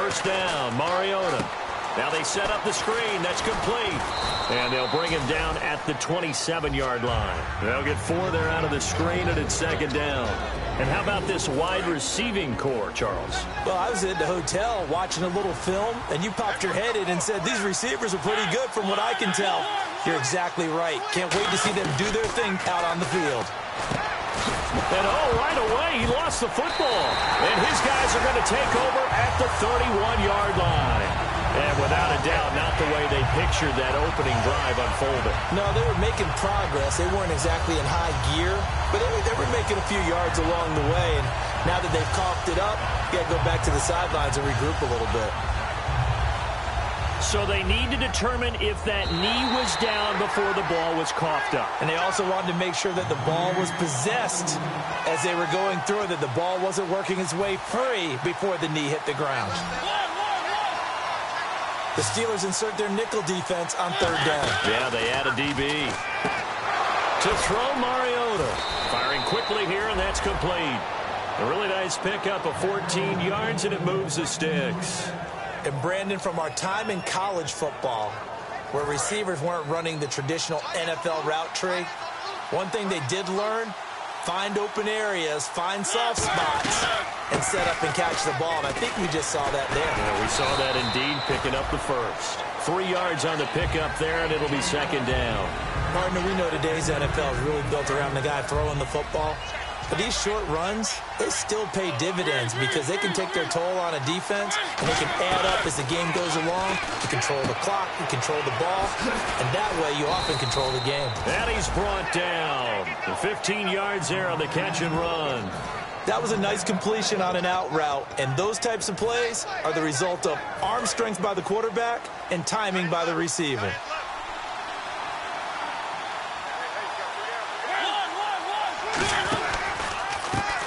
first down. Mariota. Now they set up the screen. That's complete. And they'll bring him down at the 27-yard line. They'll get 4 there out of the screen, and it's second down. And how about this wide receiving core, Charles? Well, I was at the hotel watching a little film, and you popped your head in and said, these receivers are pretty good from what I can tell. You're exactly right. Can't wait to see them do their thing out on the field. And, right away, he lost the football. And his guys are going to take over at the 31-yard line. And without a doubt, not the way they pictured that opening drive unfolding. No, they were making progress. They weren't exactly in high gear, but they were making a few yards along the way. And now that they've coughed it up, you got to go back to the sidelines and regroup a little bit. So they need to determine if that knee was down before the ball was coughed up. And they also wanted to make sure that the ball was possessed as they were going through, that the ball wasn't working its way free before the knee hit the ground. The Steelers insert their nickel defense on third down. Yeah, they add a DB. To throw Mariota. Firing quickly here, and that's complete. A really nice pickup of 14 yards, and it moves the sticks. And Brandon, from our time in college football, where receivers weren't running the traditional NFL route tree, one thing they did learn, find open areas, find soft spots, and set up and catch the ball. And I think we just saw that there. Yeah, we saw that indeed, picking up the first. 3 yards on the pickup there, and it'll be second down. Partner, we know today's NFL is really built around the guy throwing the football. But these short runs, they still pay dividends because they can take their toll on a defense, and they can add up as the game goes along. You control the clock, you control the ball, and that way you often control the game. And he's brought down. The 15 yards there on the catch and run. That was a nice completion on an out route, and those types of plays are the result of arm strength by the quarterback and timing by the receiver.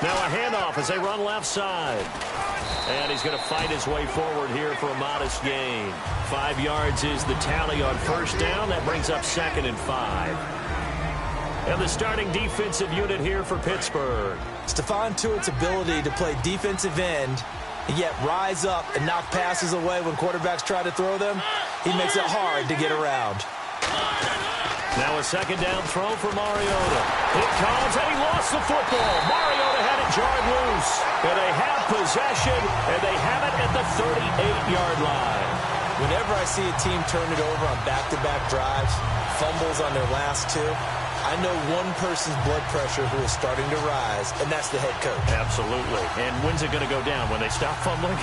Now a handoff as they run left side. And he's going to fight his way forward here for a modest gain. 5 yards is the tally on first down. That brings up 2nd and 5. And the starting defensive unit here for Pittsburgh. Stephon Tuitt's ability to play defensive end and yet rise up and knock passes away when quarterbacks try to throw them, he makes it hard to get around. Now a second down throw for Mariota. It comes, and he lost the football. Mariota had it jarred loose. And they have possession, and they have it at the 38-yard line. Whenever I see a team turn it over on back-to-back drives, fumbles on their last 2, I know one person's blood pressure who is starting to rise, and that's the head coach. Absolutely. And when's it going to go down? When they stop fumbling?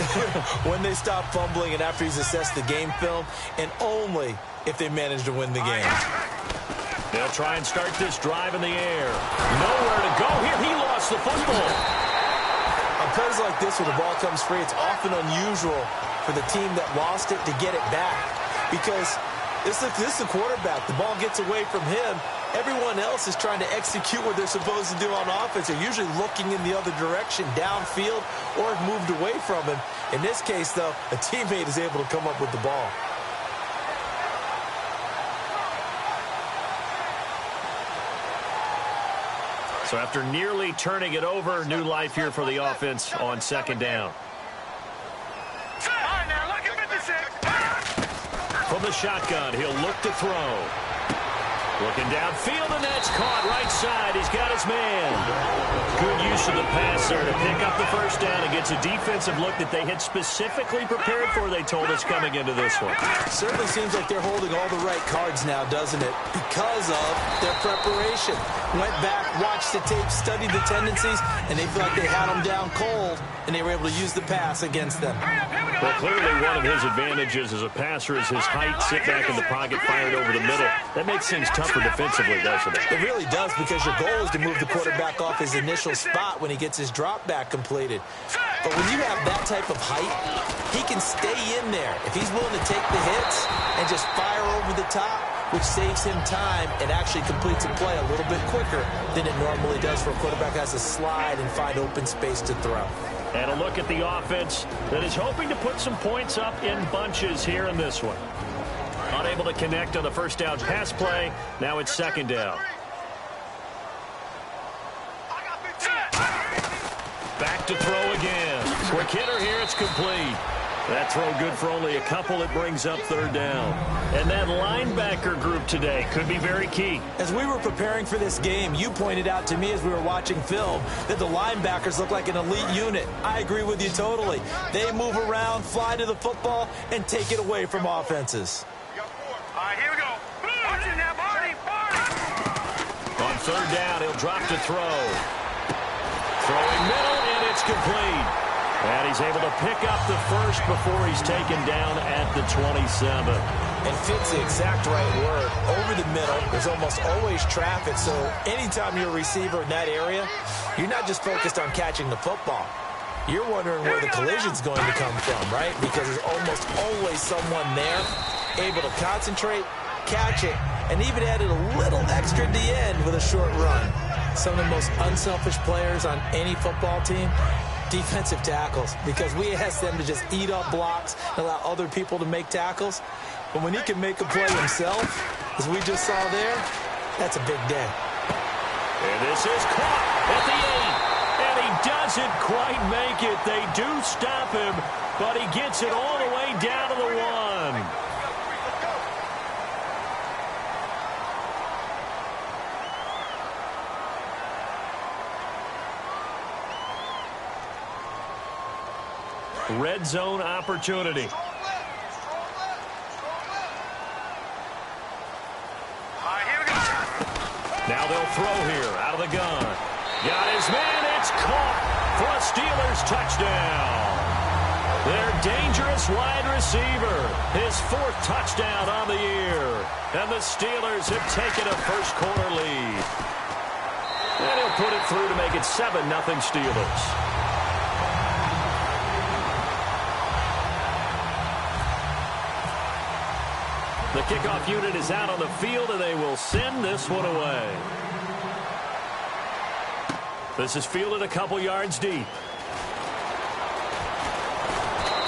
When they stop fumbling and after he's assessed the game film, and only if they manage to win the game. They'll try and start this drive in the air. Nowhere to go here. He lost the football. On plays like this where the ball comes free, it's often unusual for the team that lost it to get it back. Because this is the quarterback. The ball gets away from him. Everyone else is trying to execute what they're supposed to do on offense. They're usually looking in the other direction, downfield, or have moved away from him. In this case, though, a teammate is able to come up with the ball. So after nearly turning it over, new life here for the offense on second down. From the shotgun, he'll look to throw. Looking downfield, and that's caught right side. He's got his man. Good use of the pass there to pick up the first down and gets a defensive look that they had specifically prepared for, they told us, coming into this one. Certainly seems like they're holding all the right cards now, doesn't it? Because of their preparation. Went back, watched the tape, studied the tendencies, and they feel like they had them down cold, and they were able to use the pass against them. Well, clearly one of his advantages as a passer is his height, sit back in the pocket, fired over the middle. That makes things tougher defensively, doesn't it? It really does, because your goal is to move the quarterback off his initial spot when he gets his drop back completed. But when you have that type of height, he can stay in there. If he's willing to take the hits and just fire over the top, which saves him time and actually completes a play a little bit quicker than it normally does for a quarterback who has to slide and find open space to throw. And a look at the offense that is hoping to put some points up in bunches here in this one. Unable to connect on the first down pass play. Now it's second down. Back to throw again. Quick hitter here. It's complete. That throw good for only a couple. It brings up third down. And that linebacker group today could be very key. As we were preparing for this game, you pointed out to me as we were watching film that the linebackers look like an elite unit. I agree with you totally. They move around, fly to the football, and take it away from offenses. All right, here we go. Watch it now, Barney. On third down, he'll drop to throw. Throwing middle, and it's complete. And he's able to pick up the first before he's taken down at the 27. And fits the exact right word. Over the middle, there's almost always traffic, so anytime you're a receiver in that area, you're not just focused on catching the football. You're wondering where the collision's going to come from, right? Because there's almost always someone there able to concentrate, catch it, and even added a little extra at the end with a short run. Some of the most unselfish players on any football team, defensive tackles, because we ask them to just eat up blocks and allow other people to make tackles. But when he can make a play himself, as we just saw there, that's a big day. And this is caught at the 8. And he doesn't quite make it. They do stop him, but he gets it all the way down to the 1. Red zone opportunity. Now they'll throw here out of the gun. Got his man. It's caught for a Steelers touchdown. Their dangerous wide receiver. His 4th touchdown on the year. And the Steelers have taken a first-quarter lead. And he'll put it through to make it 7-0 Steelers. The kickoff unit is out on the field, and they will send this one away. This is fielded a couple yards deep.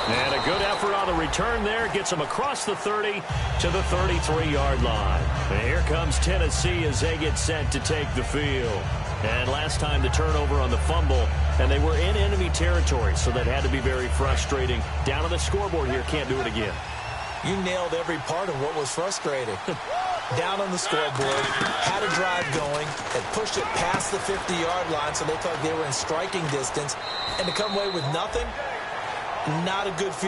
And a good effort on the return there. Gets them across the 30 to the 33-yard line. And here comes Tennessee as they get set to take the field. And last time the turnover on the fumble, and they were in enemy territory, so that had to be very frustrating. Down on the scoreboard here, can't do it again. You nailed every part of what was frustrating. Down on the scoreboard, had a drive going, and pushed it past the 50-yard line so they felt like they were in striking distance. And to come away with nothing, not a good feeling.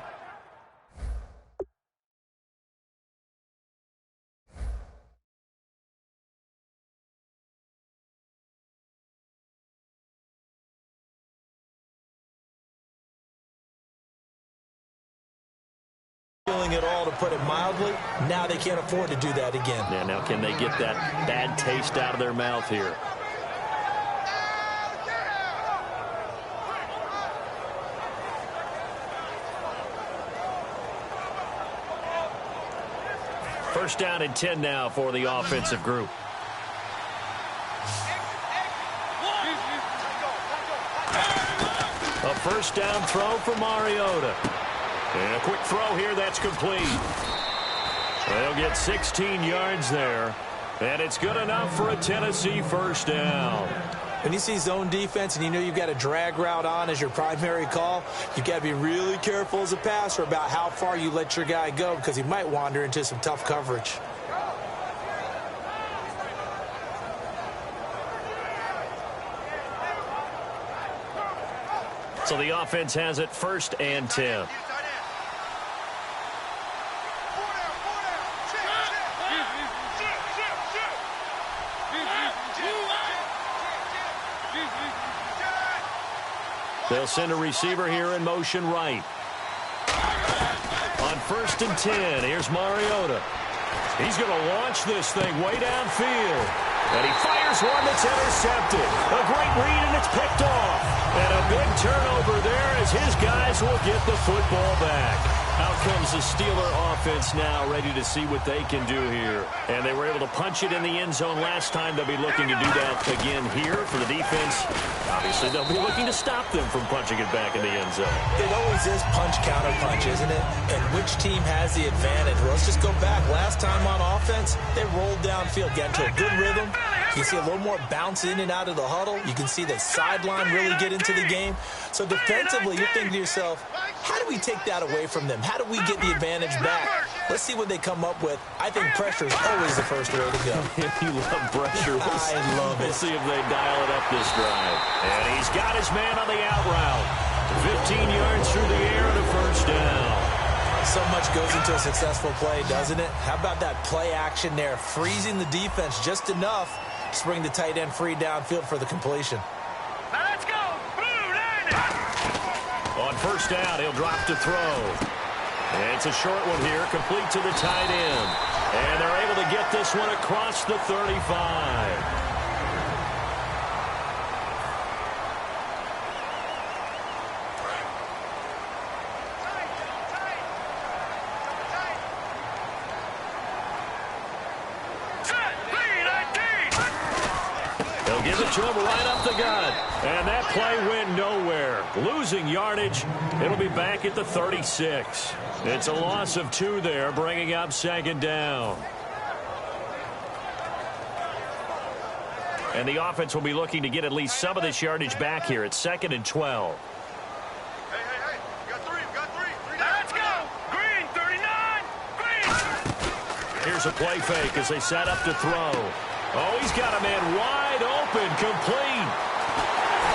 At all, to put it mildly. Now they can't afford to do that again. Yeah, now can they get that bad taste out of their mouth here? First down and 10 now for the offensive group. A first down throw for Mariota. And a quick throw here, that's complete. They'll get 16 yards there. And it's good enough for a Tennessee first down. When you see zone defense and you know you've got a drag route on as your primary call, you've got to be really careful as a passer about how far you let your guy go, because he might wander into some tough coverage. So the offense has it first and 10. They'll send a receiver here in motion right. On first and 10, here's Mariota. He's going to launch this thing way downfield. And he fires one that's intercepted. A great read, and it's picked off. And a big turnover there as his guys will get the football back. Out comes the Steeler offense now, ready to see what they can do here. And they were able to punch it in the end zone last time. They'll be looking to do that again here for the defense. Obviously, they'll be looking to stop them from punching it back in the end zone. It always is punch-counter-punch, isn't it? And which team has the advantage? Well, let's just go back. Last time on offense, they rolled downfield, got into a good rhythm. You can see a little more bounce in and out of the huddle. You can see the sideline really get into the game. So defensively, you're thinking to yourself, How do we take that away from them? How do we get the advantage back? Let's see what they come up with. I think pressure is always the first way to go. You love pressure. I love it. We'll see if they dial it up this drive. And he's got his man on the out route. 15 yards through the air and a first down. So much goes into a successful play, doesn't it? How about that play action there? Freezing the defense just enough to bring the tight end free downfield for the completion. Now let's go. On first down, he'll drop to throw. And it's a short one here, complete to the tight end. And they're able to get this one across the 35. Give it to him right up the gut. And that play went nowhere. Losing yardage. It'll be back at the 36. It's a loss of 2 there, bringing up second down. And the offense will be looking to get at least some of this yardage back here at 2nd and 12. Hey. We got three. Now let's go. Green, 39. Green. Here's a play fake as they set up to throw. Oh, he's got a man wide open, complete.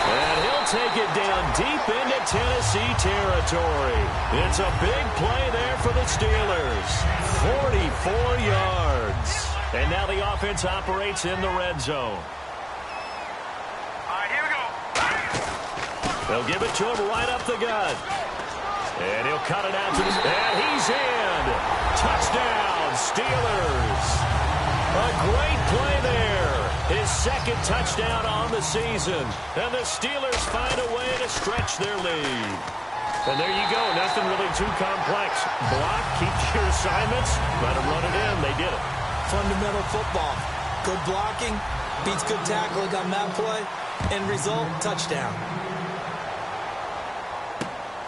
And he'll take it down deep into Tennessee territory. It's a big play there for the Steelers. 44 yards. And now the offense operates in the red zone. All right, here we go. They'll give it to him right up the gut. And he'll cut it out to the... And he's in. Touchdown, Steelers. A great play there. His second touchdown on the season. And the Steelers find a way to stretch their lead. And there you go. Nothing really too complex. Block, keep your assignments, let them run it in. They did it. Fundamental football. Good blocking, beats good tackling on that play. End result, touchdown.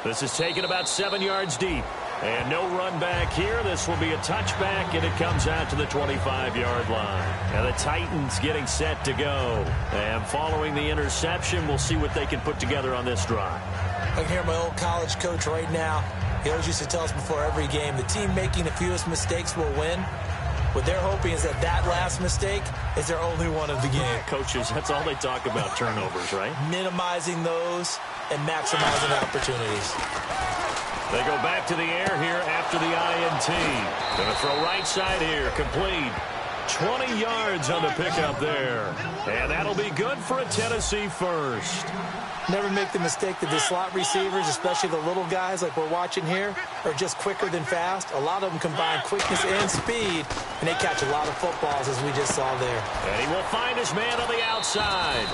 This is taken about 7 yards deep. And no run back here. This will be a touchback, and it comes out to the 25-yard line. And the Titans getting set to go. And following the interception, we'll see what they can put together on this drive. I can hear my old college coach right now. He always used to tell us before every game, the team making the fewest mistakes will win. What they're hoping is that last mistake is their only one of the game. Coaches, that's all they talk about, turnovers, right? Minimizing those and maximizing opportunities. They go back to the air here after the INT. Going to throw right side here, complete. 20 yards on the pickup there. And that'll be good for a Tennessee first. Never make the mistake that the slot receivers, especially the little guys like we're watching here, are just quicker than fast. A lot of them combine quickness and speed, and they catch a lot of footballs, as we just saw there. And he will find his man on the outside.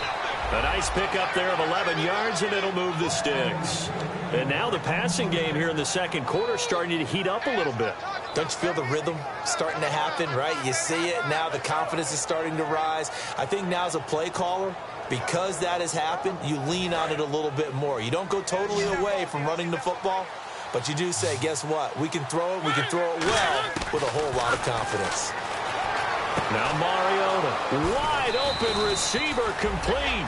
A nice pickup there of 11 yards, and it'll move the sticks. And now the passing game here in the second quarter starting to heat up a little bit. Don't you feel the rhythm starting to happen, right? You see it now. The confidence is starting to rise. I think now as a play caller, because that has happened, you lean on it a little bit more. You don't go totally away from running the football, but you do say, guess what? We can throw it. We can throw it well with a whole lot of confidence. Now Mariota, wide open receiver, complete.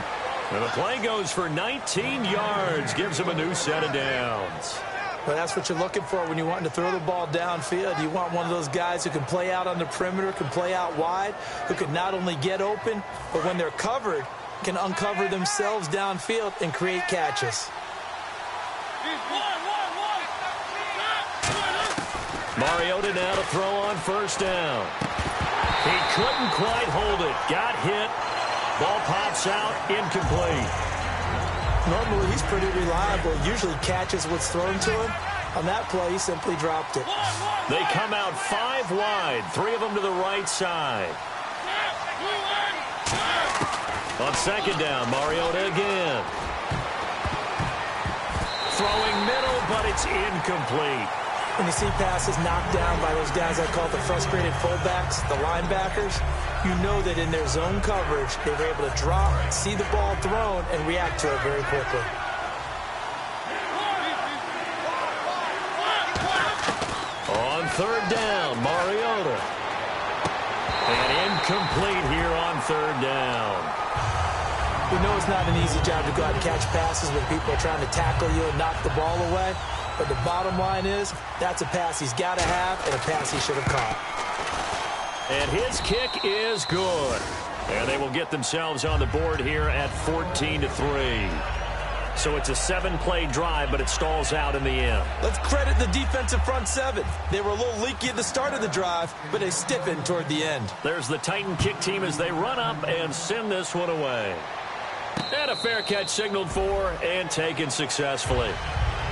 And the play goes for 19 yards, gives him a new set of downs. Well, that's what you're looking for when you want to throw the ball downfield. You want one of those guys who can play out on the perimeter, can play out wide, who can not only get open, but when they're covered, can uncover themselves downfield and create catches. Mariota now to throw on first down. He couldn't quite hold it. Got hit. Ball pops out, incomplete. Normally, he's pretty reliable. Usually catches what's thrown to him. On that play, he simply dropped it. They come out 5 wide, 3 of them to the right side. On second down, Mariota again. Throwing middle, but it's incomplete. When you see passes knocked down by those guys I call the frustrated fullbacks, the linebackers, you know that in their zone coverage, they were able to drop, see the ball thrown, and react to it very quickly. On third down, Mariota. And incomplete here on third down. We know it's not an easy job to go out and catch passes when people are trying to tackle you and knock the ball away. But the bottom line is, that's a pass he's got to have and a pass he should have caught. And his kick is good. And they will get themselves on the board here at 14-3. So it's a 7-play drive, but it stalls out in the end. Let's credit the defensive front seven. They were a little leaky at the start of the drive, but they stiffened toward the end. There's the Titan kick team as they run up and send this one away. And a fair catch signaled for and taken successfully.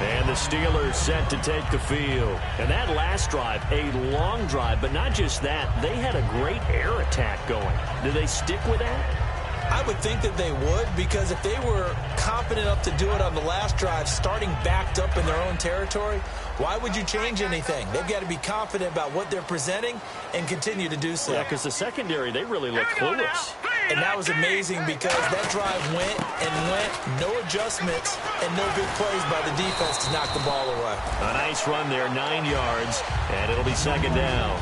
And the Steelers set to take the field. And that last drive, a long drive, but not just that. They had a great air attack going. Do they stick with that? I would think that they would, because if they were confident enough to do it on the last drive, starting backed up in their own territory, why would you change anything? They've got to be confident about what they're presenting and continue to do so. Yeah, because the secondary, they really look clueless. And that was amazing because that drive went and went, no adjustments, and no big plays by the defense to knock the ball away. A nice run there, 9 yards, and it'll be second down.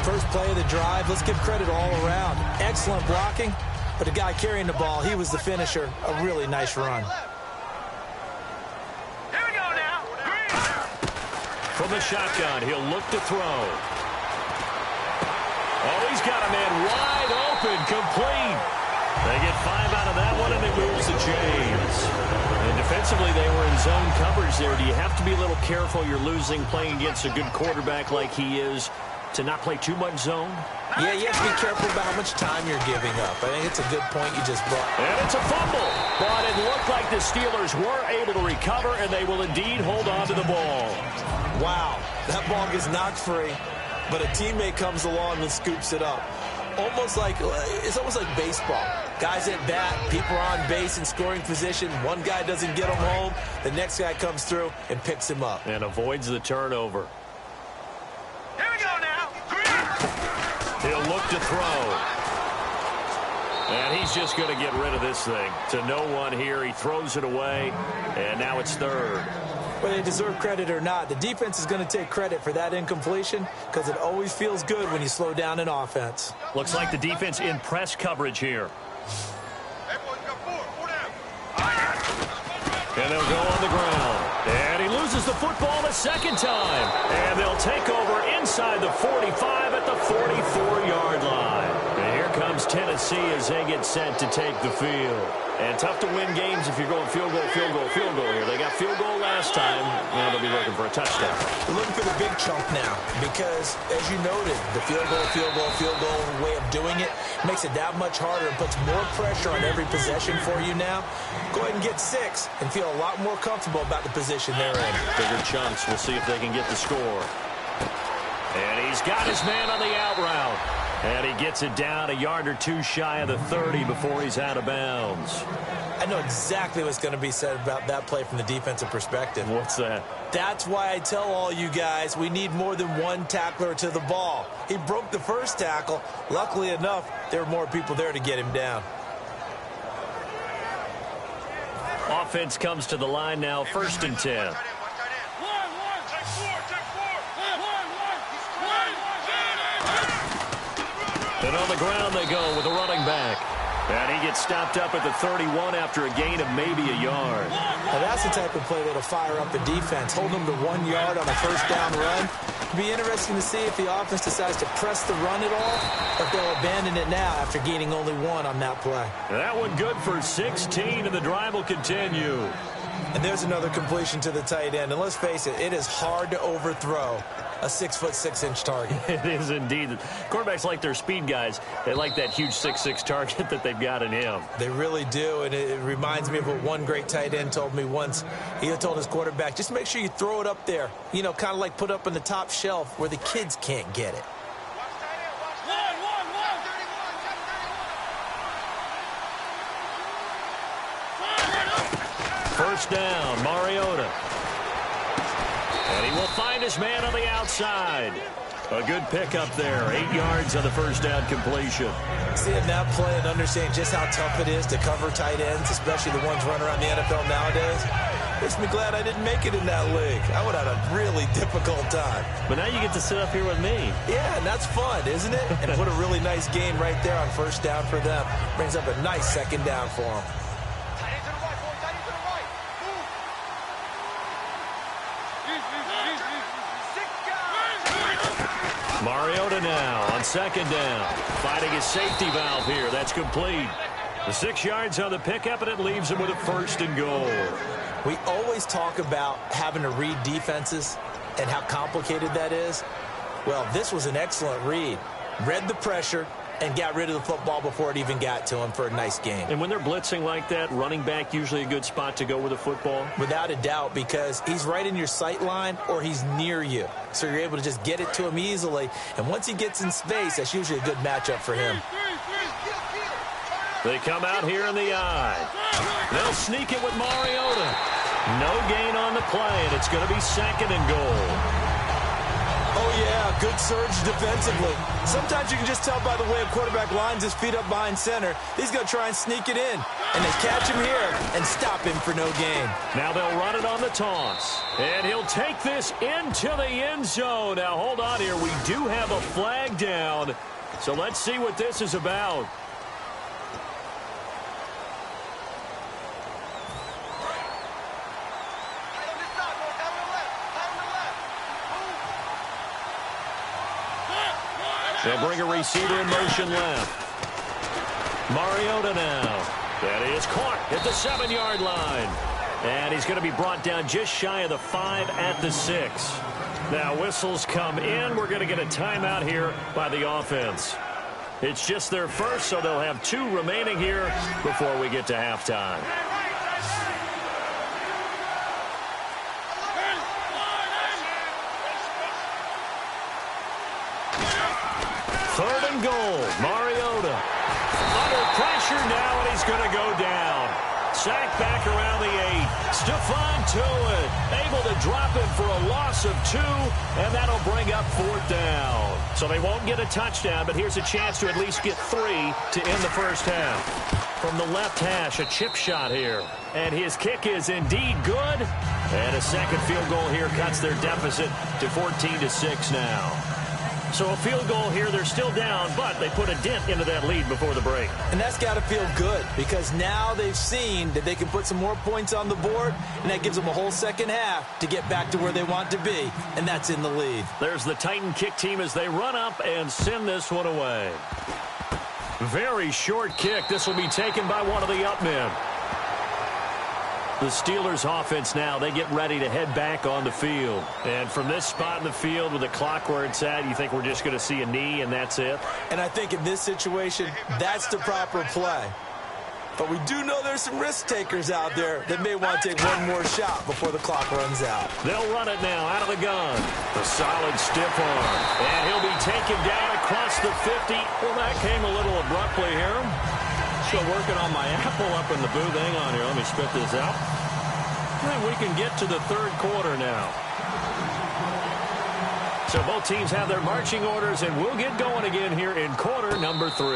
First play of the drive, let's give credit all around. Excellent blocking. But the guy carrying the ball, he was the finisher. A really nice run. Here we go now. From the shotgun, he'll look to throw. Oh, he's got a man wide open, complete. They get 5 out of that one, and it moves the chains. And defensively, they were in zone coverage there. Do you have to be a little careful? You're losing playing against a good quarterback like he is to not play too much zone? Yeah, you have to be careful about how much time you're giving up. I think it's a good point you just brought. And it's a fumble. But it looked like the Steelers were able to recover, and they will indeed hold on to the ball. Wow, that ball gets knocked free, but a teammate comes along and scoops it up. It's almost like baseball. Guys at bat, people are on base in scoring position. One guy doesn't get him home. The next guy comes through and picks him up. And avoids the turnover. Here we go now. He'll look to throw. And he's just going to get rid of this thing. To no one here. He throws it away. And now it's third. Whether they deserve credit or not, the defense is going to take credit for that incompletion because it always feels good when you slow down an offense. Looks like the defense in press coverage here. Hey, boys, you got four down. And they'll go on the ground. And he loses the football a second time. And they'll take over inside the 45 at the 44-yard line. And here comes Tennessee as they get set to take the field. And tough to win games if you're going field goal here. They got field goal last time. Now they'll be looking for a touchdown. They're looking for the big chunk now because, as you noted, the field goal way of doing it makes it that much harder and puts more pressure on every possession for you now. Go ahead and get 6 and feel a lot more comfortable about the position they're in. Bigger chunks. We'll see if they can get the score. And he's got his man on the out route. And he gets it down a yard or two shy of the 30 before he's out of bounds. I know exactly what's going to be said about that play from the defensive perspective. What's that? That's why I tell all you guys we need more than one tackler to the ball. He broke the first tackle. Luckily enough, there were more people there to get him down. Offense comes to the line now, 1st and 10. And on the ground they go with a running back. And he gets stopped up at the 31 after a gain of maybe a yard. Now that's the type of play that'll fire up the defense. Hold them to 1 yard on a first down run. It'll be interesting to see if the offense decides to press the run at all, or if they'll abandon it now after gaining only 1 on that play. That one good for 16, and the drive will continue. And there's another completion to the tight end. And let's face it, it is hard to overthrow a 6'6" target. It is indeed. Quarterbacks like their speed guys. They like that huge 6'6" target that they've got in him. They really do, and it reminds me of what one great tight end told me once. He told his quarterback, just make sure you throw it up there. You know, kind of like put up on the top shelf where the kids can't get it. First down, Mariota. And he will find his man on the outside. A good pickup there. 8 yards on the first down completion. Seeing that play and understanding just how tough it is to cover tight ends, especially the ones running around the NFL nowadays, makes me glad I didn't make it in that league. I would have had a really difficult time. But now you get to sit up here with me. Yeah, and that's fun, isn't it? And put a really nice game right there on first down for them. Brings up a nice second down for them. Mariota now on second down. Finding his safety valve here. That's complete. The 6 yards on the pickup, and it leaves him with a 1st and goal. We always talk about having to read defenses and how complicated that is. Well, this was an excellent read. Read the pressure and got rid of the football before it even got to him for a nice game. And when they're blitzing like that, running back usually a good spot to go with the football? Without a doubt, because he's right in your sight line or he's near you. So you're able to just get it to him easily. And once he gets in space, that's usually a good matchup for him. They come out here in the eye. They'll sneak it with Mariota. No gain on the play, and it's going to be 2nd and goal. Oh, yeah, good surge defensively. Sometimes you can just tell by the way a quarterback lines his feet up behind center. He's going to try and sneak it in. And they catch him here and stop him for no gain. Now they'll run it on the toss. And he'll take this into the end zone. Now, hold on here. We do have a flag down. So let's see what this is about. They'll bring a receiver in motion left. Mariota now. That is caught at the 7-yard line. And he's going to be brought down just shy of the 5 at the 6. Now whistles come in. We're going to get a timeout here by the offense. It's just their first, so they'll have 2 remaining here before we get to halftime. Third and goal. Mariota under pressure now, and he's going to go down. Sacked back around the 8. Stephon Tuitt able to drop him for a loss of 2, and that'll bring up 4th down. So they won't get a touchdown, but here's a chance to at least get 3 to end the first half. From the left hash, a chip shot here. And his kick is indeed good. And a second field goal here cuts their deficit to 14-6 now. So a field goal here, they're still down, but they put a dent into that lead before the break. And that's got to feel good because now they've seen that they can put some more points on the board, and that gives them a whole second half to get back to where they want to be, and that's in the lead. There's the Titan kick team as they run up and send this one away. Very short kick. This will be taken by one of the up men. The Steelers offense now, they get ready to head back on the field. And from this spot in the field with the clock where it's at, you think we're just going to see a knee and that's it? And I think in this situation, that's the proper play. But we do know there's some risk takers out there that may want to take one more shot before the clock runs out. They'll run it now out of the gun. A solid stiff arm. And he'll be taken down across the 50. Well, that came a little abruptly here. Still working on my apple up in the booth. Hang on here. Let me spit this out. And we can get to the 3rd quarter now. So both teams have their marching orders, and we'll get going again here in quarter number 3.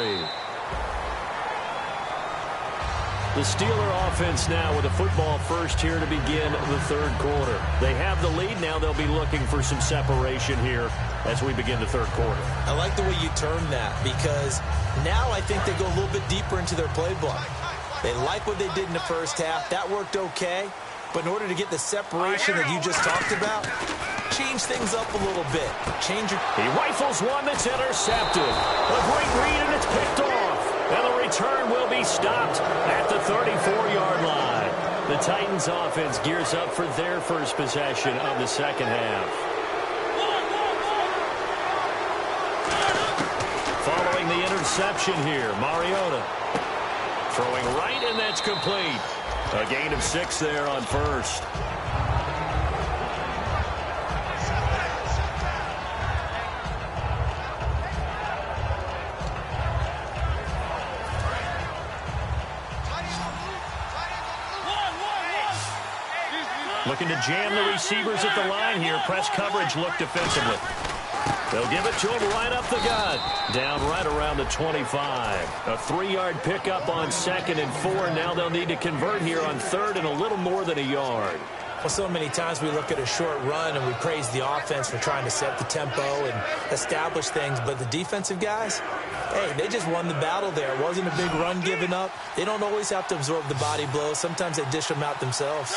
The Steeler offense now with a football first here to begin the 3rd quarter. They have the lead. Now they'll be looking for some separation here as we begin the 3rd quarter. I like the way you term that because now I think they go a little bit deeper into their playbook. They like what they did in the first half. That worked okay. But in order to get the separation that you just talked about, change things up a little bit. He rifles one that's intercepted. A great read, and it's picked off. And the return will be stopped at the 34-yard line. The Titans offense gears up for their first possession of the second half. Following the interception here, Mariota throwing right, and that's complete. A gain of 6 there on first. Looking to jam the receivers at the line here. Press coverage look defensively. They'll give it to him right up the gut. Down right around the 25. A 3-yard pickup on 2nd and 4. Now they'll need to convert here on 3rd and a little more than a yard. Well, so many times we look at a short run and we praise the offense for trying to set the tempo and establish things. But the defensive guys, hey, they just won the battle there. It wasn't a big run given up. They don't always have to absorb the body blows. Sometimes they dish them out themselves.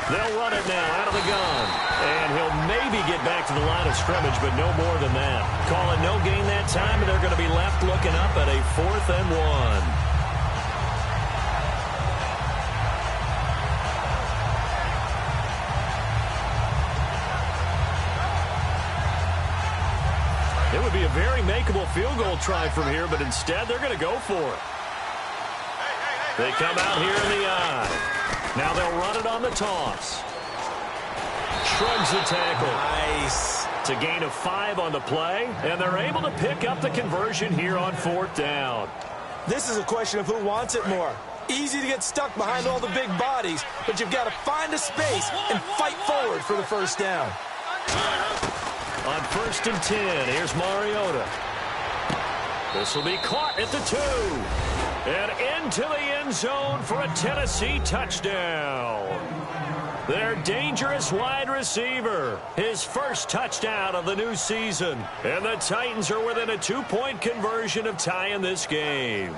They'll run it now out of the gun. And he'll maybe get back to the line of scrimmage, but no more than that. Calling no gain that time, and they're going to be left looking up at a 4th and 1. It would be a very makeable field goal try from here, but instead they're going to go for it. They come out here in the eye. Now they'll run it on the toss. Shrugs the tackle. Nice. It's a gain of 5 on the play, and they're able to pick up the conversion here on 4th down. This is a question of who wants it more. Easy to get stuck behind all the big bodies, but you've got to find a space and fight forward for the first down. On 1st and 10, here's Mariota. This will be caught at the 2. And into the end zone for a Tennessee touchdown. Their dangerous wide receiver. His first touchdown of the new season. And the Titans are within a 2-point conversion of tying this game.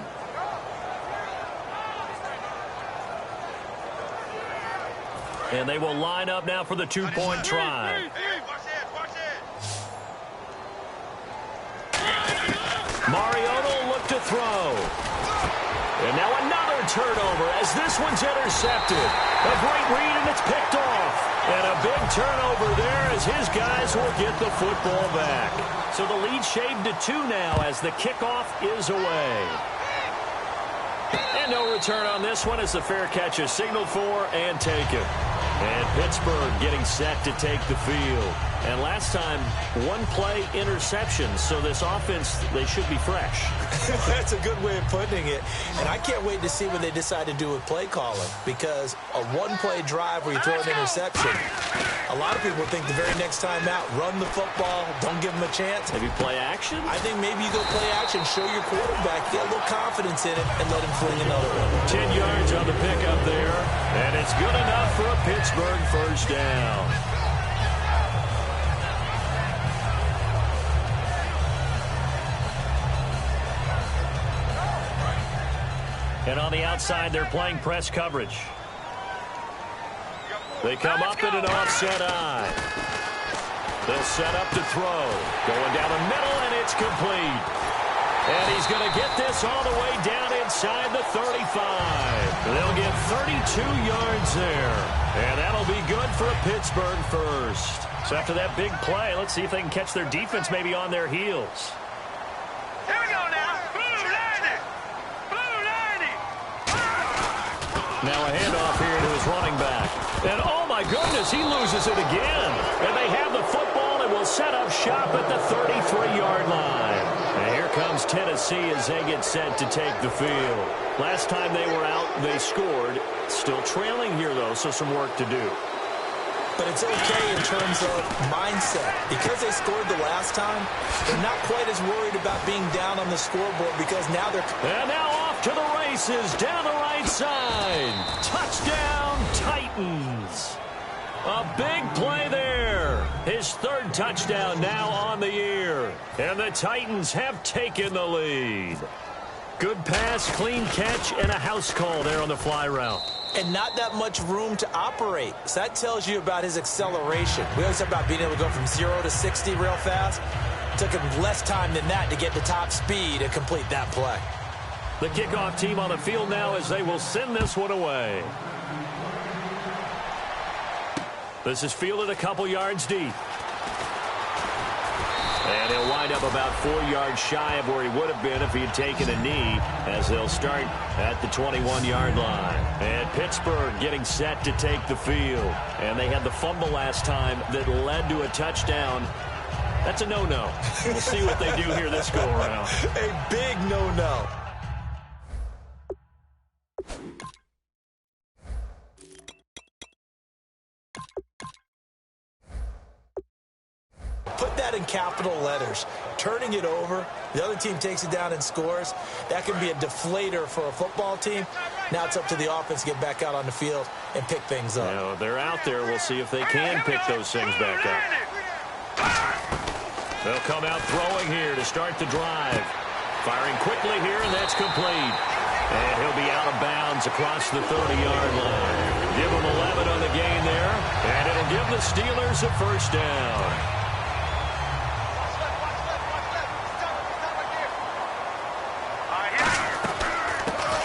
And they will line up now for the 2-point try. Mariota will look to throw. And now another turnover as this one's intercepted. A great read, and it's picked off. And a big turnover there as his guys will get the football back. So the lead shaved to 2 now as the kickoff is away. And no return on this one as the fair catch is signaled for and taken. And Pittsburgh getting set to take the field. And last time, 1-play interception. So this offense, they should be fresh. That's a good way of putting it. And I can't wait to see what they decide to do with play calling. Because a 1-play drive where you throw an interception, a lot of people think the very next time out, run the football, don't give them a chance. Maybe play action? I think maybe you go play action, show your quarterback, get a little confidence in it, and let him fling another one. 10 yards on the pickup there. And it's good enough for a Pittsburgh first down. And on the outside, they're playing press coverage. They come up in an offset eye. They'll set up to throw. Going down the middle, and it's complete. And he's going to get this all the way down inside the 35. They'll get 32 yards there. And that'll be good for a Pittsburgh first. So after that big play, let's see if they can catch their defense maybe on their heels. Here we go now. Blue 90. Blue 90. Now a handoff here to his running back. And oh my goodness, he loses it again. And they have the football and will set up shop at the 33-yard line. And here comes Tennessee as they get set to take the field. Last time they were out, they scored. Still trailing here, though, so some work to do. But it's okay in terms of mindset. Because they scored the last time, they're not quite as worried about being down on the scoreboard because now they're... And now off to the races down the right side. Touchdown, Titans. A big play there. His 3rd touchdown now on the year. And the Titans have taken the lead. Good pass, clean catch, and a house call there on the fly route. And not that much room to operate. So that tells you about his acceleration. We always talk about being able to go from 0 to 60 real fast. It took him less time than that to get to top speed and complete that play. The kickoff team on the field now as they will send this one away. This is fielded a couple yards deep. And he'll wind up about 4 yards shy of where he would have been if he had taken a knee as they'll start at the 21-yard line. And Pittsburgh getting set to take the field. And they had the fumble last time that led to a touchdown. That's a no-no. We'll see what they do here this go-around. A big no-no. Put that in capital letters. Turning it over, the other team takes it down and scores. That can be a deflator for a football team. Now it's up to the offense to get back out on the field and pick things up. You know, they're out there. We'll see if they can pick those things back up. They'll come out throwing here to start the drive. Firing quickly here, and that's complete. And he'll be out out of bounds across the 30-yard line. Give them 11 on the gain there, and it'll give the Steelers a first down.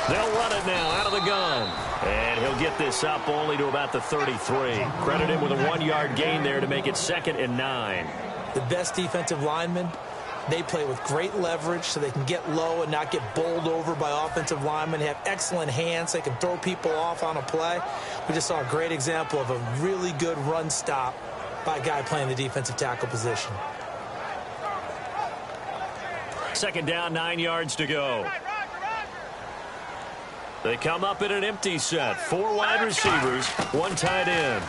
They'll run it now out of the gun. And he'll get this up only to about the 33. Credit him with a 1-yard gain there to make it 2nd and 9. The best defensive linemen, they play with great leverage so they can get low and not get bowled over by offensive linemen. They have excellent hands. They can throw people off on a play. We just saw a great example of a really good run stop by a guy playing the defensive tackle position. 2nd down, 9 yards to go. They come up in an empty set. 4 wide receivers, 1 tight end.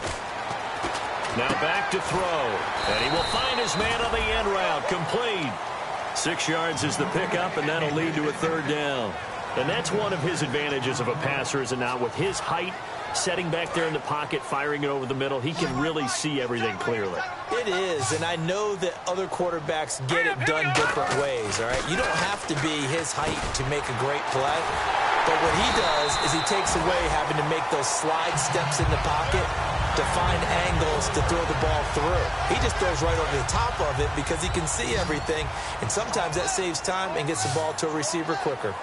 Now back to throw. And he will find his man on the end route. Complete. 6 yards is the pickup, and that'll lead to a 3rd down. And that's one of his advantages of a passer, is it not? With his height, setting back there in the pocket, firing it over the middle, he can really see everything clearly. It is, and I know that other quarterbacks get it done different ways, all right? You don't have to be his height to make a great play. But what he does is he takes away having to make those slide steps in the pocket to find angles to throw the ball through. He just throws right over the top of it because he can see everything, and sometimes that saves time and gets the ball to a receiver quicker.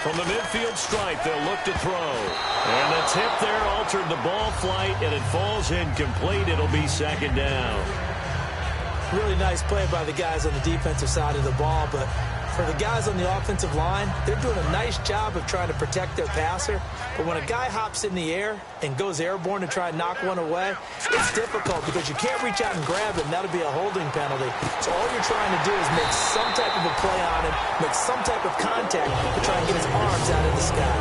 From the midfield stripe, they'll look to throw. And the tip there altered the ball flight, and it falls incomplete. It'll be 2nd down. Really nice play by the guys on the defensive side of the ball, but for the guys on the offensive line, they're doing a nice job of trying to protect their passer. But when a guy hops in the air and goes airborne to try and knock one away, it's difficult because you can't reach out and grab him. That'll be a holding penalty. So all you're trying to do is make some type of a play on him, make some type of contact to try and get his arms out of the sky.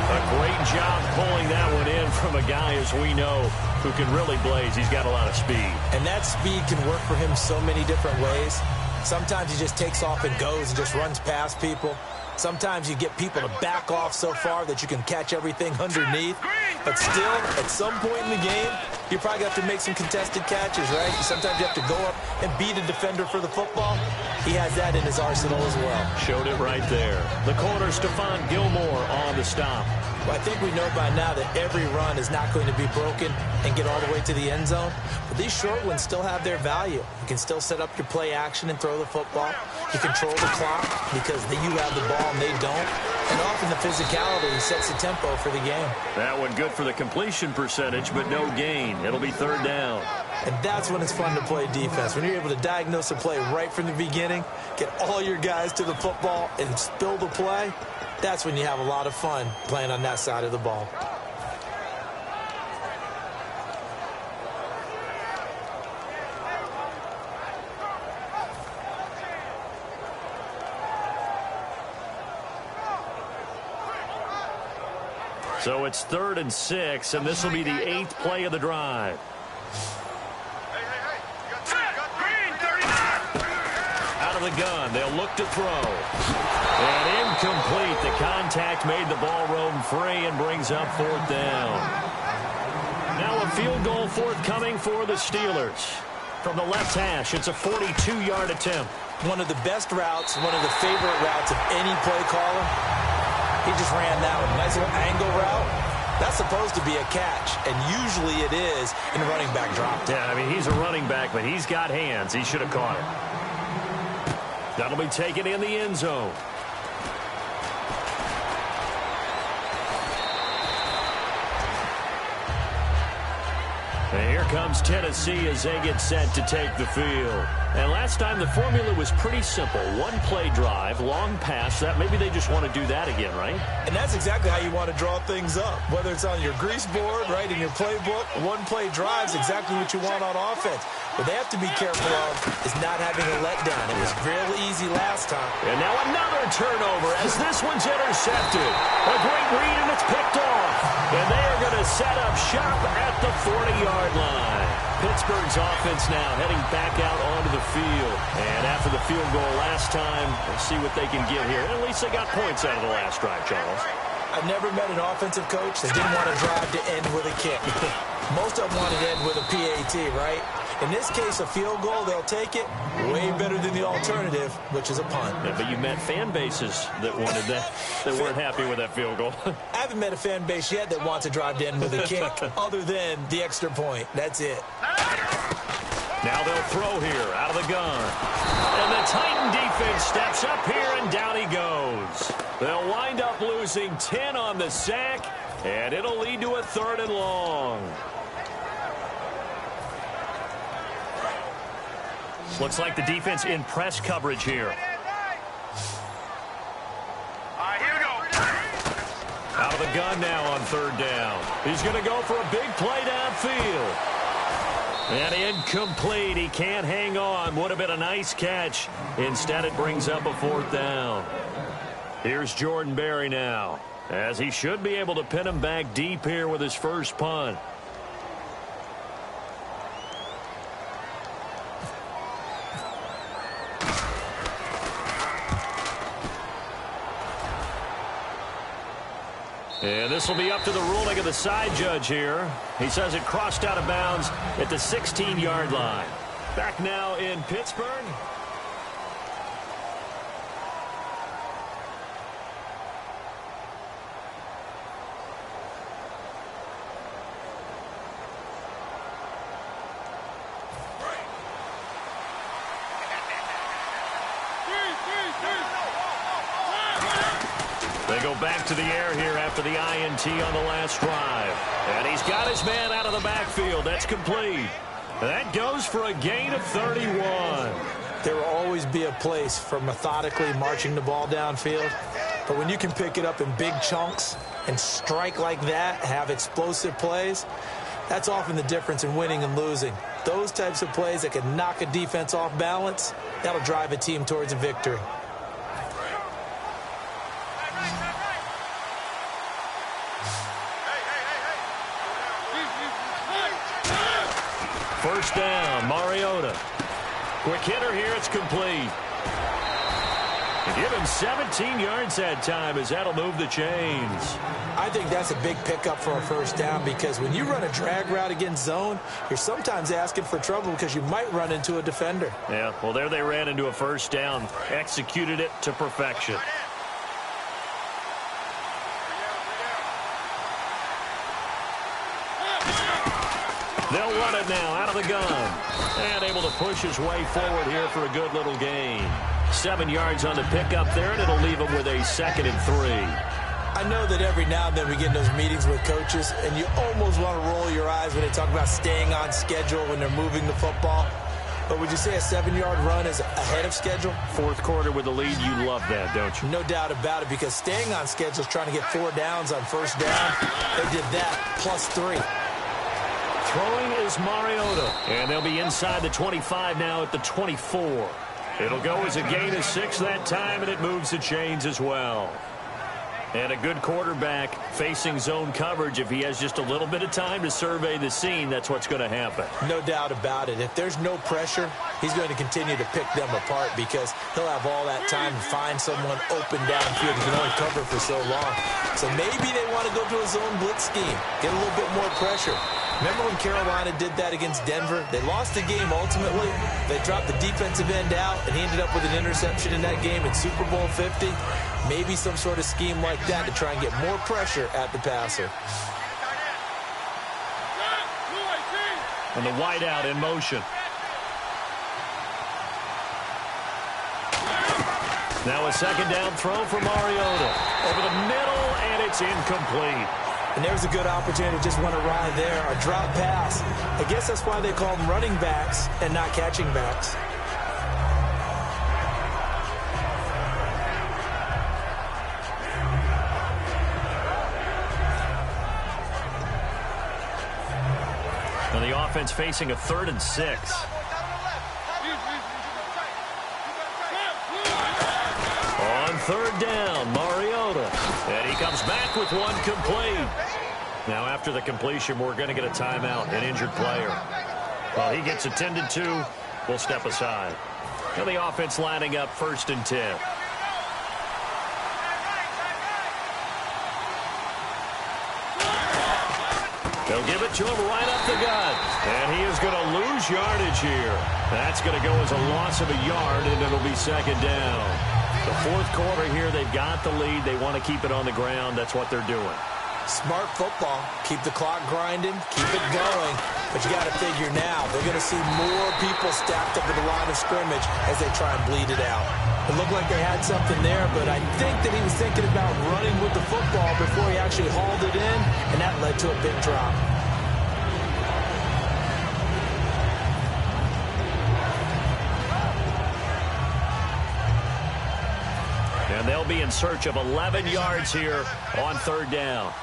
A great job pulling that one in from a guy, as we know, who can really blaze. He's got a lot of speed. And that speed can work for him so many different ways. Sometimes he just takes off and goes and just runs past people. Sometimes you get people to back off so far that you can catch everything underneath. But still, at some point in the game, you probably have to make some contested catches, right? Sometimes you have to go up and beat a defender for the football. He has that in his arsenal as well. Showed it right there. The corner, Stephon Gilmore on the stop. Well, I think we know by now that every run is not going to be broken and get all the way to the end zone. But these short ones still have their value. You can still set up your play action and throw the football. You control the clock because you have the ball and they don't. And often the physicality sets the tempo for the game. That one good for the completion percentage, but no gain. It'll be 3rd down. And that's when it's fun to play defense. When you're able to diagnose a play right from the beginning, get all your guys to the football and spill the play, that's when you have a lot of fun playing on that side of the ball. So it's 3rd and 6, and this will be the 8th play of the drive. Out of the gun, they'll look to throw. And incomplete. The contact made the ball roam free and brings up 4th down. Now a field goal forthcoming for the Steelers. From the left hash, it's a 42-yard attempt. One of the best routes, one of the favorite routes of any play caller. He just ran that one. Nice little angle route. That's supposed to be a catch, and usually it is in a running back drop. Yeah, I mean, he's a running back, but he's got hands. He should have caught it. That'll be taken in the end zone. And here comes Tennessee as they get set to take the field. And last time the formula was pretty simple. One play drive, long pass. That maybe they just want to do that again, right? And that's exactly how you want to draw things up. Whether it's on your grease board, right, in your playbook, one play drive is exactly what you want on offense. What they have to be careful of is not having a letdown. It was real easy last time. And now another turnover as this one's intercepted. A great read, and it's picked off. And they are going to set up shop at the 40-yard line. Pittsburgh's offense now heading back out onto the field. And after the field goal last time, we'll see what they can get here. And at least they got points out of the last drive, Charles. I've never met an offensive coach that didn't want to drive to end with a kick. Most of them wanted to end with a PAT, right? In this case, a field goal, they'll take it. Way better than the alternative, which is a punt. Yeah, but you met fan bases that wanted that, that weren't happy with that field goal. I haven't met a fan base yet that wants to drive in with a kick other than the extra point. That's it. Now they'll throw here out of the gun. And the Titan defense steps up here, and down he goes. They'll wind up losing 10 on the sack, and it'll lead to a 3rd and long. Looks like the defense in press coverage here. All right, here we go. Out of the gun now on 3rd down. He's going to go for a big play downfield. And incomplete. He can't hang on. Would have been a nice catch. Instead, it brings up a 4th down. Here's Jordan Berry now, as he should be able to pin him back deep here with his first punt. And this will be up to the ruling of the side judge here. He says it crossed out of bounds at the 16-yard line. Back now in Pittsburgh. They go back to the air here after the INT on the last drive. And he's got his man out of the backfield. That's complete. That goes for a gain of 31. There will always be a place for methodically marching the ball downfield. But when you can pick it up in big chunks and strike like that, have explosive plays, that's often the difference in winning and losing. Those types of plays that can knock a defense off balance, that'll drive a team towards a victory. First down, Mariota. Quick hitter here, it's complete. Give him 17 yards that time, as that'll move the chains. I think that's a big pickup for a first down, because when you run a drag route against zone, you're sometimes asking for trouble because you might run into a defender. Yeah, well, there they ran into a first down, executed it to perfection. They'll run it now out of the gun. And able to push his way forward here for a good little gain. 7 yards on the pickup there, and it'll leave him with a 2nd and 3. I know that every now and then we get in those meetings with coaches, and you almost want to roll your eyes when they talk about staying on schedule when they're moving the football. But would you say a 7-yard run is ahead of schedule? 4th quarter with the lead, you love that, don't you? No doubt about it, because staying on schedule is trying to get 4 downs on first down. They did that plus 3. Throwing is Mariota, and they'll be inside the 25 now at the 24. It'll go as a gain of 6 that time, and it moves the chains as well. And a good quarterback facing zone coverage. If he has just a little bit of time to survey the scene, that's what's going to happen. No doubt about it. If there's no pressure, he's going to continue to pick them apart, because he'll have all that time to find someone open downfield. He can only cover for so long. So maybe they want to go to a zone blitz scheme, get a little bit more pressure. Remember when Carolina did that against Denver? They lost the game ultimately. They dropped the defensive end out, and he ended up with an interception in that game in Super Bowl 50. Maybe some sort of scheme like that to try and get more pressure at the passer. And the wideout in motion. Now a 2nd down throw for Mariota. Over the middle, and it's incomplete. And there's a good opportunity to just want to ride there. A drop pass. I guess that's why they call them running backs and not catching backs. And the offense facing a 3rd and 6. On 3rd down, Mariota. And he comes back with one complete. Now after the completion, we're going to get a timeout, an injured player. While he gets attended to, we'll step aside. And the offense lining up 1st and 10. They'll give it to him right up the gut. And he is going to lose yardage here. That's going to go as a loss of a yard, and it'll be second down. The fourth quarter here, they've got the lead. They want to keep it on the ground. That's what they're doing. Smart football. Keep the clock grinding. Keep it going. But you got to figure now, they're going to see more people stacked up at the line of scrimmage as they try and bleed it out. It looked like they had something there, but I think that he was thinking about running with the football before he actually hauled it in, and that led to a big drop. And they'll be in search of 11 yards here on third down.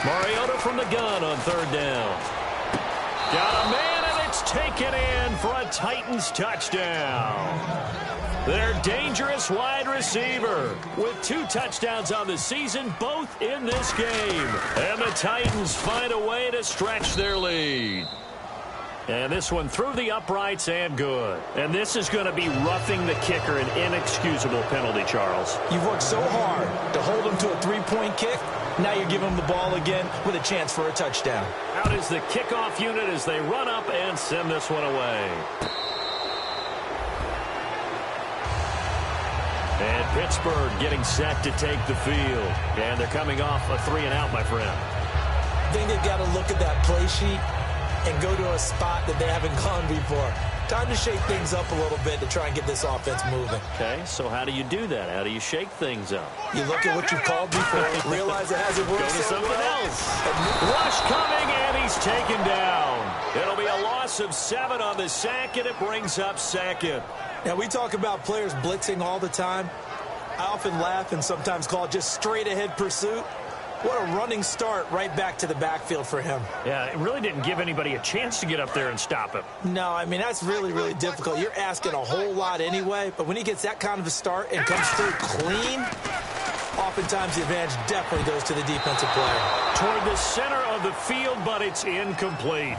Mariota from the gun on third down. Got a man, and it's taken in for a Titans touchdown. Their dangerous wide receiver with 2 touchdowns on the season, both in this game. And the Titans find a way to stretch their lead. And this one through the uprights and good. And this is going to be roughing the kicker, an inexcusable penalty, Charles. You've worked so hard to hold him to a 3-point kick. Now you're giving him the ball again with a chance for a touchdown. Out is the kickoff unit as they run up and send this one away. And Pittsburgh getting set to take the field. And they're coming off a 3-and-out, my friend. I think they've got to look at that play sheet and go to a spot that they haven't gone before. Time to shake things up a little bit to try and get this offense moving. Okay, so how do you do that? How do you shake things up? You look at what you've called before, realize it hasn't worked. Go to so something well. else. Rush coming, and he's taken down. It'll be a loss of 7 on the sack, and it brings up second. Now, we talk about players blitzing all the time. I often laugh and sometimes call it just straight-ahead pursuit. What a running start right back to the backfield for him. Yeah, it really didn't give anybody a chance to get up there and stop him. No, I mean, that's really, really difficult. You're asking a whole lot anyway, but when he gets that kind of a start and comes through clean, oftentimes the advantage definitely goes to the defensive player. Toward the center of the field, but it's incomplete.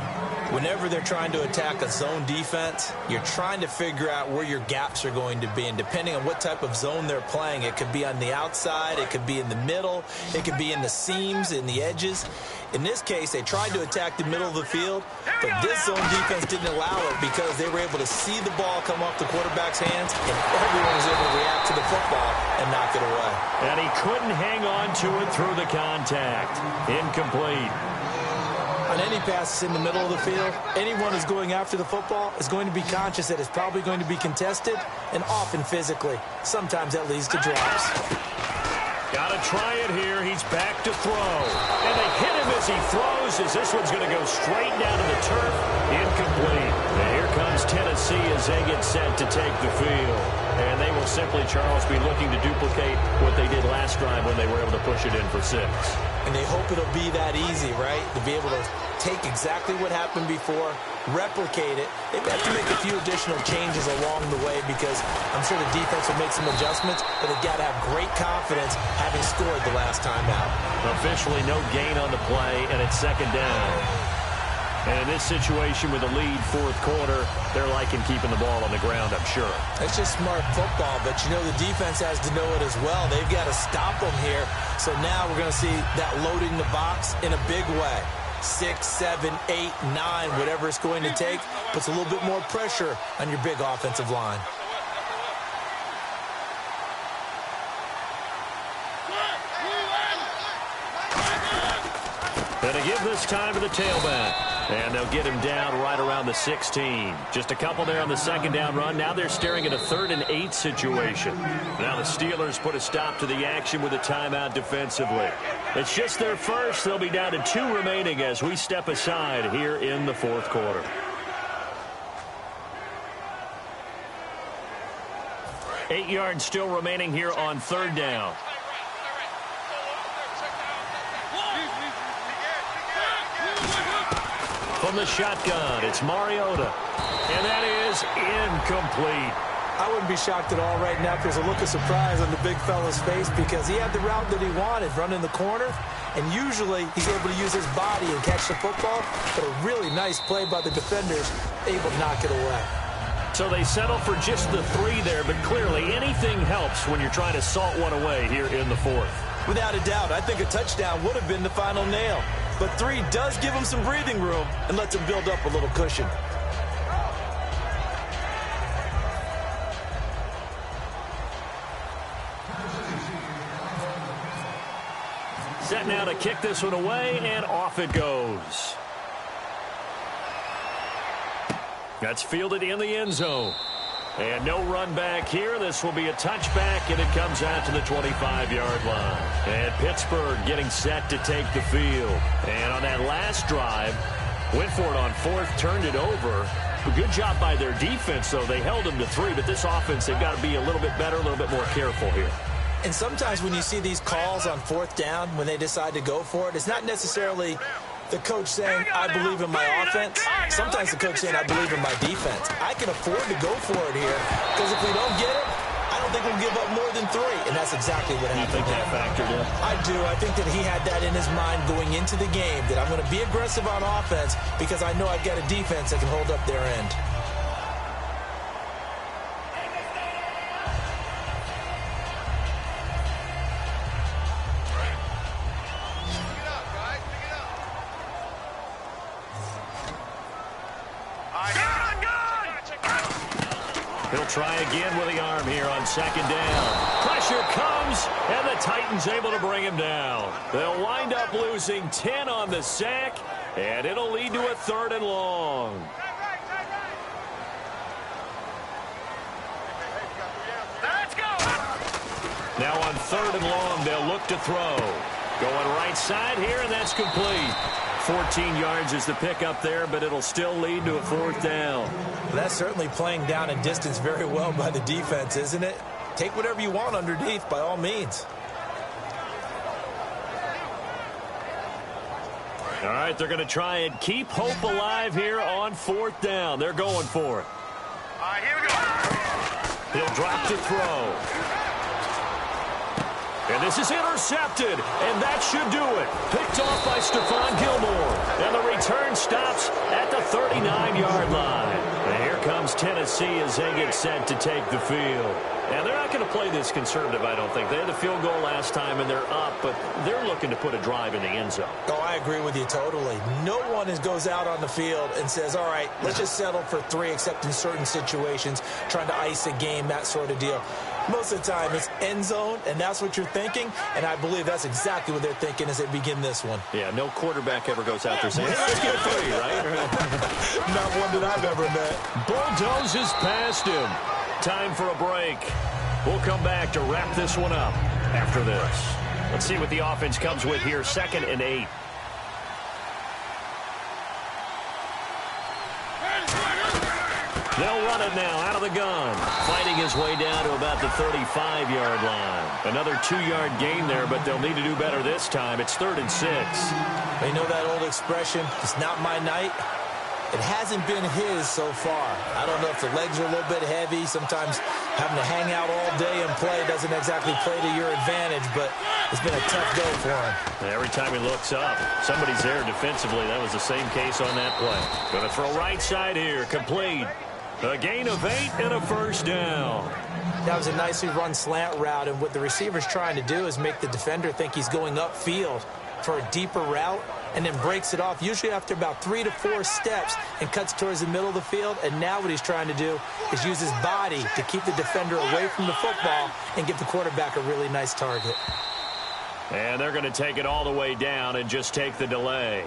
Whenever they're trying to attack a zone defense, you're trying to figure out where your gaps are going to be. And depending on what type of zone they're playing, it could be on the outside, it could be in the middle, it could be in the seams, in the edges. In this case, they tried to attack the middle of the field, but this zone defense didn't allow it because they were able to see the ball come off the quarterback's hands, and everyone was able to react to the football and knock it away. And he couldn't hang on to it through the contact. Incomplete. On any passes in the middle of the field, anyone who's going after the football is going to be conscious that it's probably going to be contested, and often physically. Sometimes that leads to drops. Got to try it here. He's back to throw. And they hit him as he throws, as this one's going to go straight down to the turf. Incomplete. And here comes Tennessee as they get set to take the field. And they will simply, Charles, be looking to duplicate what they did last drive when they were able to push it in for 6. And they hope it'll be that easy, right? To be able to take exactly what happened before, replicate it. They've got to make a few additional changes along the way because I'm sure the defense will make some adjustments, but they've got to have great confidence having scored the last time out. Officially no gain on the play, and it's second down. And in this situation with a lead fourth quarter, they're liking keeping the ball on the ground, I'm sure. It's just smart football, but you know the defense has to know it as well. They've got to stop them here. So now we're going to see that loading the box in a big way. 6, 7, 8, 9, whatever it's going to take, puts a little bit more pressure on your big offensive line. And to give this time to the tailback. And they'll get him down right around the 16. Just a couple there on the second down run. Now they're staring at a 3rd and 8 situation. Now the Steelers put a stop to the action with a timeout defensively. It's just their first. They'll be down to 2 remaining as we step aside here in the fourth quarter. Eight yards still remaining here on third down. From the shotgun, it's Mariota. And that is incomplete. I wouldn't be shocked at all right now if there's a look of surprise on the big fella's face because he had the route that he wanted, running the corner. And usually he's able to use his body and catch the football. But a really nice play by the defenders, able to knock it away. So they settle for just the 3 there, but clearly anything helps when you're trying to salt one away here in the fourth. Without a doubt, I think a touchdown would have been the final nail. But 3 does give him some breathing room and lets him build up a little cushion. Set now to kick this one away, and off it goes. That's fielded in the end zone. And no run back here. This will be a touchback, and it comes out to the 25-yard line. And Pittsburgh getting set to take the field. And on that last drive, went for it on 4th, turned it over. A good job by their defense, though. They held them to 3, but this offense, they've got to be a little bit better, a little bit more careful here. And sometimes when you see these calls on 4th down, when they decide to go for it, it's not necessarily the coach saying, I believe in my offense. Sometimes the coach saying, I believe in my defense. I can afford to go for it here because if we don't get it, I don't think we'll give up more than 3. And that's exactly what happened. You think that factored in? I do. I think that he had that in his mind going into the game, that I'm going to be aggressive on offense because I know I've got a defense that can hold up their end. He'll try again with the arm here on 2nd down. Pressure comes, and the Titans able to bring him down. They'll wind up losing 10 on the sack, and it'll lead to a 3rd and long. Let's go. Now on 3rd and long, they'll look to throw. Going right side here, and that's complete. 14 yards is the pickup there, but it'll still lead to a 4th down. That's certainly playing down and distance very well by the defense, isn't it? Take whatever you want underneath, by all means. All right, they're going to try and keep hope alive here on 4th down. They're going for it. All right, here we go. He'll drop to throw. And this is intercepted, and that should do it. Picked off by Stephon Gilmore. And the return stops at the 39-yard line. And here comes Tennessee as they get set to take the field. And they're not going to play this conservative, I don't think. They had the field goal last time, and they're up, but they're looking to put a drive in the end zone. Oh, I agree with you totally. No one goes out on the field and says, all right, let's just settle for 3, except in certain situations, trying to ice a game, that sort of deal. Most of the time, it's end zone, and that's what you're thinking, and I believe that's exactly what they're thinking as they begin this one. Yeah, no quarterback ever goes out there saying, hey, let's get 3, right? Not one that I've ever met. Bulldozes past him. Time for a break. We'll come back to wrap this one up after this. Let's see what the offense comes with here. 2nd and 8. They'll run it now out of the gun. Fighting his way down to about the 35-yard line. Another 2-yard gain there, but they'll need to do better this time. It's 3rd and 6. They know that old expression, it's not my night. It hasn't been his so far. I don't know if the legs are a little bit heavy. Sometimes having to hang out all day and play doesn't exactly play to your advantage, but it's been a tough go for him. Every time he looks up, somebody's there defensively. That was the same case on that play. Going to throw right side here. Complete. A gain of 8 and a 1st down. That was a nicely run slant route, and what the receiver's trying to do is make the defender think he's going upfield for a deeper route, and then breaks it off, usually after about 3 to 4 steps, and cuts towards the middle of the field. And now what he's trying to do is use his body to keep the defender away from the football and give the quarterback a really nice target. And they're going to take it all the way down and just take the delay.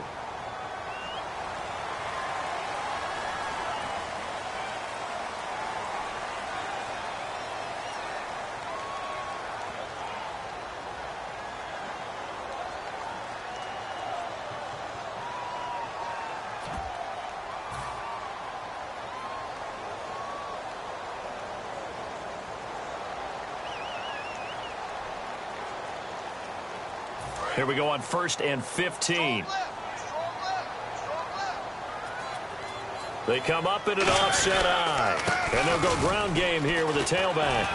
Here we go on 1st and 15. They come up in an offset eye. And they'll go ground game here with a tailback.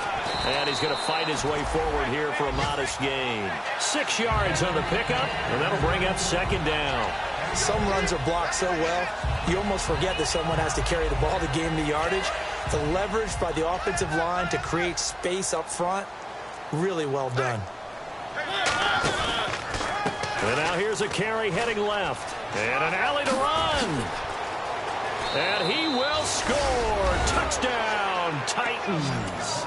And he's going to fight his way forward here for a modest gain. 6 yards on the pickup, and that'll bring up 2nd down. Some runs are blocked so well, you almost forget that someone has to carry the ball to gain the yardage. The leverage by the offensive line to create space up front, really well done. And now here's a carry heading left. And an alley to run. And he will score. Touchdown, Titans.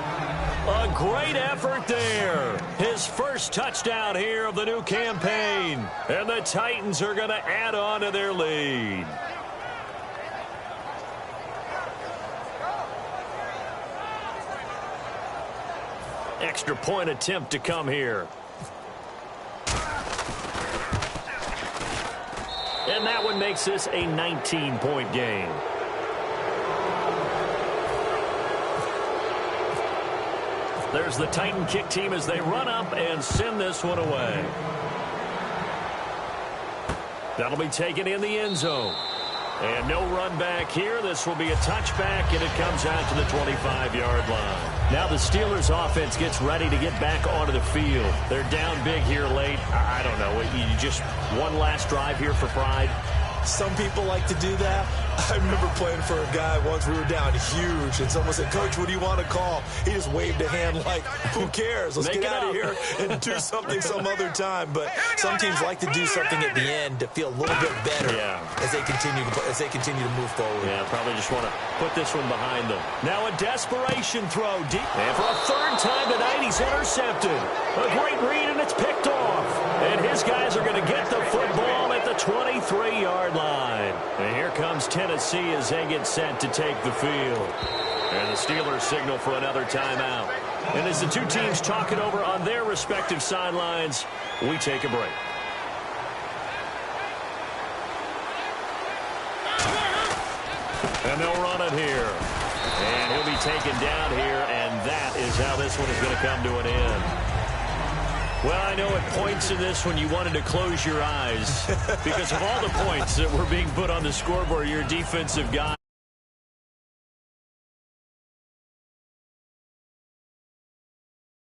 A great effort there. His first touchdown here of the new campaign. And the Titans are going to add on to their lead. Extra point attempt to come here. And that one makes this a 19-point game. There's the Titan kick team as they run up and send this one away. That'll be taken in the end zone. And no run back here. This will be a touchback, and it comes out to the 25-yard line. Now the Steelers offense gets ready to get back onto the field. They're down big here late. I don't know. You just one last drive here for pride. Some people like to do that. I remember playing for a guy once. We were down huge, and someone said, "Coach, what do you want to call?" He just waved a hand like, "Who cares? Let's get out of here and do something some other time." But some teams like to do something at the end to feel a little bit better as they continue to move forward. Yeah, probably just want to put this one behind them. Now a desperation throw deep, and for a third time tonight, he's intercepted. A great read, and it's picked off. And his guys are going to get the football at the 23-yard line. And here comes Tennessee as they get set to take the field. And the Steelers signal for another timeout. And as the two teams talk it over on their respective sidelines, we take a break. And they'll run it here. And he'll be taken down here, and that is how this one is going to come to an end. Well, I know at points in this when you wanted to close your eyes because of all the points that were being put on the scoreboard, your defensive guy.